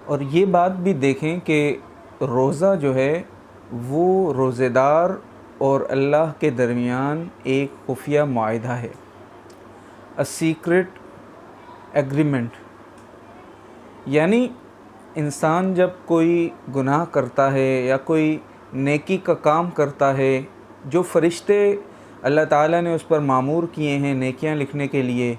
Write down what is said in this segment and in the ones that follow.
और ये बात भी देखें कि रोज़ा जो है वो रोज़ेदार और अल्लाह के दरमियान एक खुफिया मुआहदा है, अ सीक्रेट एग्रीमेंट। यानी इंसान जब कोई गुनाह करता है या कोई नेकी का काम करता है, जो फ़रिश्ते अल्लाह ताला ने उस पर मामूर किए हैं नेकियां लिखने के लिए,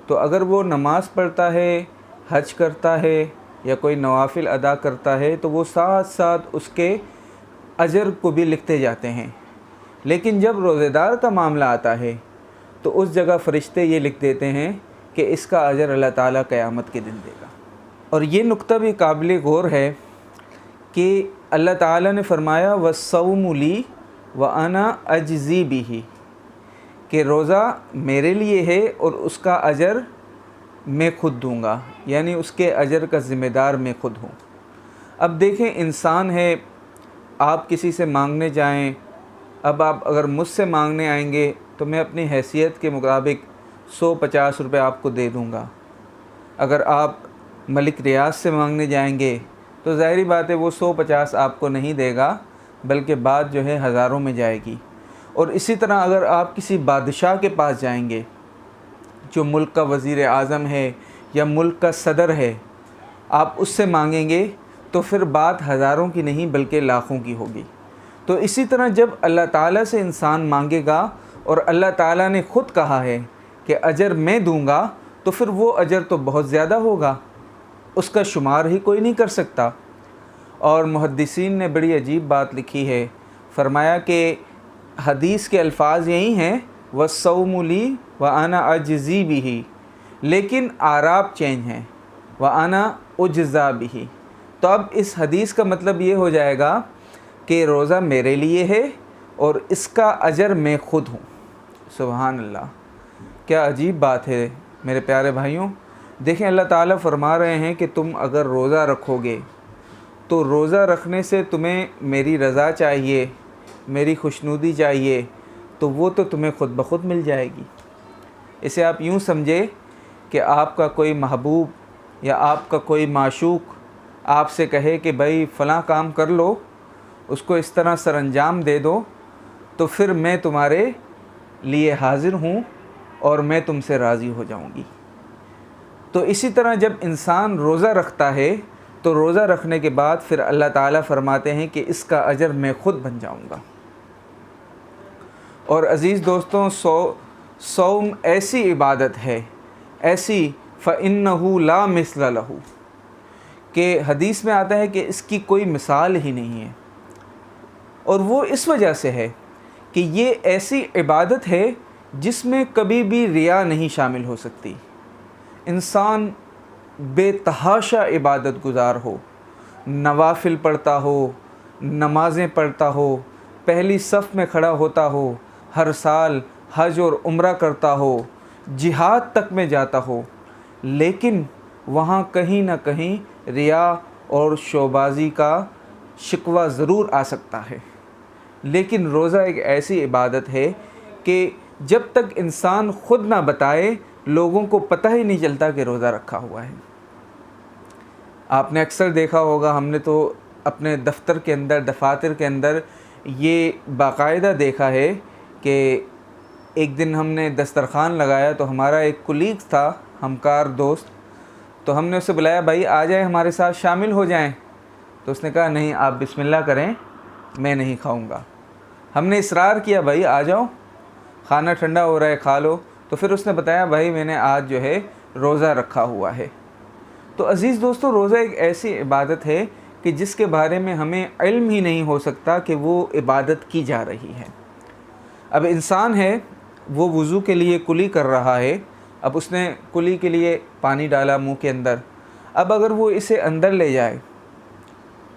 तो अगर वो नमाज़ पढ़ता है, हज करता है या कोई नवाफिल अदा करता है, तो वो साथ साथ उसके अजर को भी लिखते जाते हैं। लेकिन जब रोज़ेदार का मामला आता है तो उस जगह फ़रिश्ते ये लिख देते हैं कि इसका अजर अल्लाह ताला क़यामत के दिन देगा। और ये नुक्ता भी काबिल गौर है कि अल्लाह ताला ने फ़रमाया वस्सौमु ली व अना अजज़ी बिही, कि रोज़ा मेरे लिए है और उसका अजर मैं ख़ुद दूँगा, यानी उसके अजर का ज़िम्मेदार मैं ख़ुद हूँ। अब देखें, इंसान है, आप किसी से मांगने जाएं, अब आप अगर मुझसे मांगने आएंगे तो मैं अपनी हैसियत के मुताबिक 150 रुपये आपको दे दूँगा। अगर आप मलिक रियाज से मांगने जाएंगे तो ज़ाहिरी बात है वो 150 आपको नहीं देगा, बल्कि बात जो है हज़ारों में जाएगी। और इसी तरह अगर आप किसी बादशाह के पास जाएंगे जो मुल्क का वज़ीर आज़म है या मुल्क का सदर है, आप उससे मांगेंगे तो फिर बात हज़ारों की नहीं बल्कि लाखों की होगी। तो इसी तरह जब अल्लाह ताला से इंसान मांगेगा और अल्लाह ताला ने ख़ुद कहा है कि अजर मैं दूंगा, तो फिर वो अजर तो बहुत ज़्यादा होगा, उसका शुमार ही कोई नहीं कर सकता। और मुहद्दिसीन ने बड़ी अजीब बात लिखी है, फ़रमाया कि हदीस के अल्फाज यही हैं वस्सौमु ली व अना अजज़ी बिही, लेकिन आराब चेंज हैं, व अना उज्ज़ा बिही। तो अब इस हदीस का मतलब ये हो जाएगा कि रोज़ा मेरे लिए है और इसका अजर मैं ख़ुद हूँ। सुबहान अल्लाह, क्या अजीब बात है मेरे प्यारे भाइयों। देखें, अल्लाह ताला फरमा रहे हैं कि तुम अगर रोज़ा रखोगे तो रोज़ा रखने से तुम्हें मेरी रज़ा चाहिए, मेरी खुशनुदी चाहिए, तो वो तो तुम्हें ख़ुद ब खुद मिल जाएगी। इसे आप यूँ समझे कि आपका कोई महबूब या आपका कोई माशूक आपसे कहे कि भाई फ़लाँ काम कर लो, उसको इस तरह सरअंजाम दे दो, तो फिर मैं तुम्हारे लिए हाज़िर हूँ और मैं तुमसे राज़ी हो जाऊँगी। तो इसी तरह जब इंसान रोज़ा रखता है तो रोज़ा रखने के बाद फिर अल्लाह ताला फरमाते हैं कि इसका अजर मैं ख़ुद बन जाऊँगा। और अज़ीज़ दोस्तों, सौम ऐसी इबादत है, ऐसी फ़इन्नहु ला मिस्ल लहू, कि हदीस में आता है कि इसकी कोई मिसाल ही नहीं है। और वो इस वजह से है कि ये ऐसी इबादत है जिसमें कभी भी रिया नहीं शामिल हो सकती। इंसान बेतहाशा इबादत गुज़ार हो, नवाफिल पढ़ता हो, नमाज़ें पढ़ता हो, पहली सफ़ में खड़ा होता हो, हर साल हज और उम्रा करता हो, जिहाद तक में जाता हो, लेकिन वहाँ कहीं ना कहीं रिया और शोबाजी का शिकवा ज़रूर आ सकता है। लेकिन रोज़ा एक ऐसी इबादत है कि जब तक इंसान ख़ुद ना बताए, लोगों को पता ही नहीं चलता कि रोज़ा रखा हुआ है। आपने अक्सर देखा होगा, हमने तो अपने दफ्तर के अंदर, दफातर के अंदर ये बाकायदा देखा है कि एक दिन हमने दस्तरख़ान लगाया तो हमारा एक कुलीग था, हमकार दोस्त, तो हमने उसे बुलाया, भाई आ जाए हमारे साथ शामिल हो जाएं। तो उसने कहा नहीं, आप बिस्मिल्लाह करें, मैं नहीं खाऊंगा। हमने इसरार किया, भाई आ जाओ, खाना ठंडा हो रहा है, खा लो। तो फिर उसने बताया, भाई मैंने आज जो है रोज़ा रखा हुआ है। तो अज़ीज़ दोस्तों, रोज़ा एक ऐसी इबादत है कि जिसके बारे में हमें इल्म ही नहीं हो सकता कि वो इबादत की जा रही है। अब इंसान है, वो वज़ू के लिए कुली कर रहा है, अब उसने कुली के लिए पानी डाला मुंह के अंदर, अब अगर वो इसे अंदर ले जाए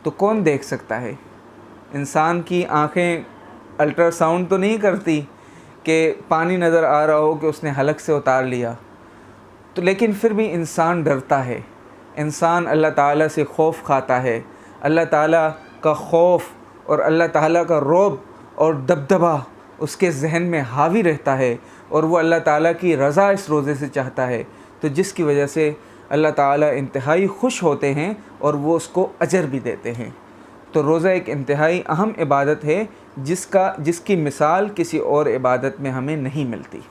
तो कौन देख सकता है? इंसान की आँखें अल्ट्रासाउंड तो नहीं करती कि पानी नज़र आ रहा हो कि उसने हलक से उतार लिया। तो लेकिन फिर भी इंसान डरता है, इंसान अल्लाह ताला से खौफ खाता है, अल्लाह ताला का खौफ और अल्लाह ताला का रौब और दबदबा उसके जहन में हावी रहता है और वो अल्लाह ताला की रज़ा इस रोज़े से चाहता है। तो जिसकी वजह से अल्लाह ताला इंतहाई खुश होते हैं और वो उसको अजर भी देते हैं। तो रोज़ा एक इंतहाई अहम इबादत है जिसकी मिसाल किसी और इबादत में हमें नहीं मिलती।